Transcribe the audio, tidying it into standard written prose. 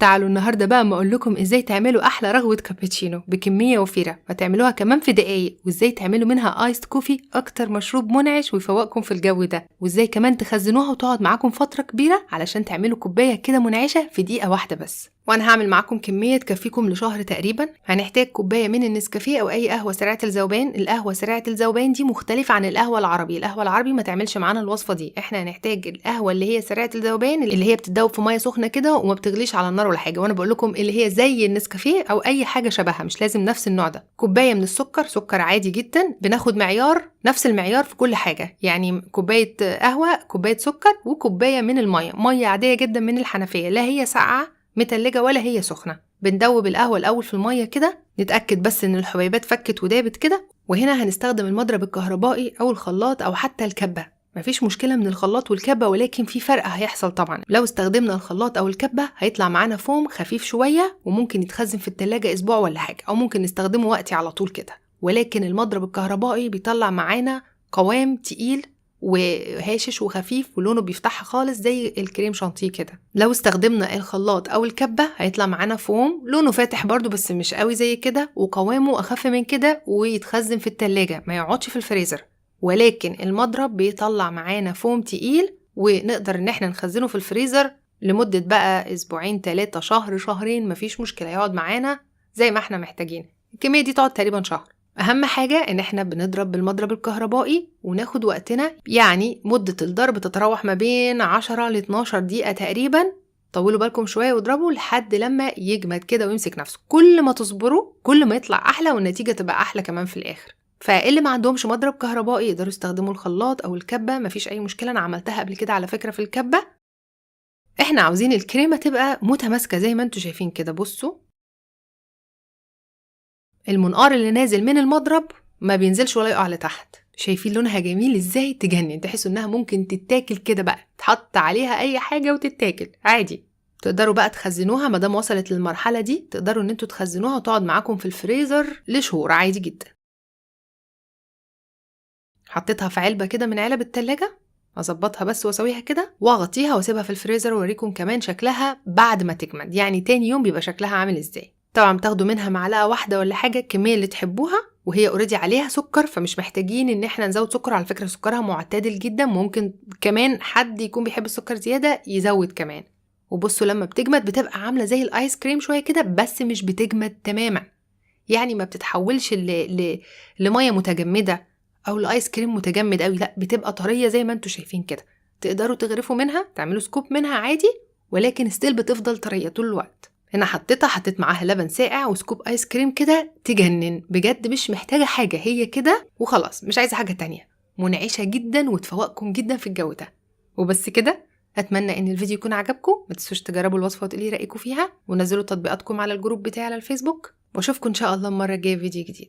تعالوا النهارده بقى ما اقول لكم ازاي تعملوا احلى رغوه كابتشينو بكميه وفيره وتعملوها كمان في دقايق، وازاي تعملوا منها ايس كوفي اكتر مشروب منعش ويفوقكم في الجو ده، وازاي كمان تخزنوها وتقعد معاكم فتره كبيره علشان تعملوا كوبايه كده منعشه في دقيقه واحده بس. وانا هعمل معاكم كميه تكفيكم لشهر تقريبا. هنحتاج كوبايه من النسكافيه او اي قهوه سريعه الذوبان. القهوه سريعه الذوبان دي مختلفه عن القهوه العربي. القهوه العربي ما تعملش معانا الوصفه دي. احنا هنحتاج القهوه اللي هي سريعه الذوبان، اللي هي بتتذوب في ميه سخنه كده وما بتغليش على النار ولا حاجه. وانا بقول لكم اللي هي زي النسكافيه او اي حاجه شبهها، مش لازم نفس النوع ده. كوبايه من السكر، سكر عادي جدا. بناخد معيار نفس المعيار في كل حاجه، يعني كوبايه قهوه، كوبايه سكر، وكوبايه من الميه، ميه عاديه جدا من الحنفيه، لا هي ساقعه متلجة ولا هي سخنة. بندوب القهوة الأول في المية كده، نتأكد بس إن الحبيبات فكت ودابت كده. وهنا هنستخدم المضرب الكهربائي أو الخلاط أو حتى الكبة. مفيش مشكلة من الخلاط والكبة، ولكن في فرق هيحصل طبعا. لو استخدمنا الخلاط أو الكبة هيطلع معانا فوم خفيف شوية وممكن يتخزن في التلاجة أسبوع ولا حاجة، أو ممكن نستخدمه وقتي على طول كده. ولكن المضرب الكهربائي بيطلع معانا قوام تقيل وهاشش وخفيف ولونه بيفتحها خالص زي الكريم شانتيه كده. لو استخدمنا الخلاط او الكبه هيطلع معانا فوم لونه فاتح برضو بس مش قوي زي كده، وقوامه اخف من كده، ويتخزن في التلاجة ما يقعدش في الفريزر. ولكن المضرب بيطلع معانا فوم تقيل ونقدر ان احنا نخزنه في الفريزر لمدة بقى اسبوعين 3 شهر شهرين، مفيش مشكلة، يقعد معانا زي ما احنا محتاجين. الكمية دي تقعد تقريبا شهر. أهم حاجة إن إحنا بنضرب بالمضرب الكهربائي وناخد وقتنا، يعني مدة الضرب تتراوح ما بين 10 ل 12 دقيقة تقريبا. طولوا بالكم شوية واضربوا لحد لما يجمد كده ويمسك نفسه. كل ما تصبروا كل ما يطلع أحلى والنتيجة تبقى أحلى كمان في الآخر. فاللي ما عندهمش مضرب كهربائي يقدروا يستخدموا الخلاط أو الكبة، مفيش أي مشكلة. أنا عملتها قبل كده على فكرة في الكبة. إحنا عاوزين الكريمة تبقى متماسكة زي ما انتوا شايفين كده. بصوا المنقار اللي نازل من المضرب ما بينزلش ولا يقع لتحت. شايفين لونها جميل ازاي؟ تجنن، تحسوا انها ممكن تتاكل كده بقى، تحط عليها اي حاجه وتتاكل عادي. تقدروا بقى تخزنوها ما دام وصلت للمرحله دي، تقدروا ان انتوا تخزنوها وتقعد معاكم في الفريزر لشهور عادي جدا. حطيتها في علبه كده من علب التلاجة، اظبطها بس واسويها كده واغطيها واسيبها في الفريزر، واوريكم كمان شكلها بعد ما تجمد، يعني تاني يوم بيبقى شكلها عامل ازاي. طبعا بتاخدوا منها معلقه واحده ولا حاجه، الكميه اللي تحبوها، وهي اوريدي عليها سكر فمش محتاجين ان احنا نزود سكر. على فكره سكرها معتدل جدا، ممكن كمان حد يكون بيحب السكر زياده يزود كمان. وبصوا لما بتجمد بتبقى عامله زي الايس كريم شويه كده، بس مش بتجمد تماما، يعني ما بتتحولش لميه متجمده او الايس كريم متجمد قوي، لا بتبقى طريه زي ما انتوا شايفين كده. تقدروا تغرفوا منها، تعملوا سكوب منها عادي، ولكن ستيل بتفضل طريه طول الوقت. هنا حطيت معاها لبن ساقع وسكوب ايس كريم كده تجنن بجد، مش محتاجه حاجه، هي كده وخلاص، مش عايزه حاجه تانية. منعشه جدا وتفوقكم جدا في الجو ده. وبس كده. اتمنى ان الفيديو يكون عجبكم. ما تنسوش تجربوا الوصفه وتقولي رايكم فيها، ونزلوا تطبيقاتكم على الجروب بتاعي على الفيسبوك. واشوفكم ان شاء الله المره الجايه في فيديو جديد.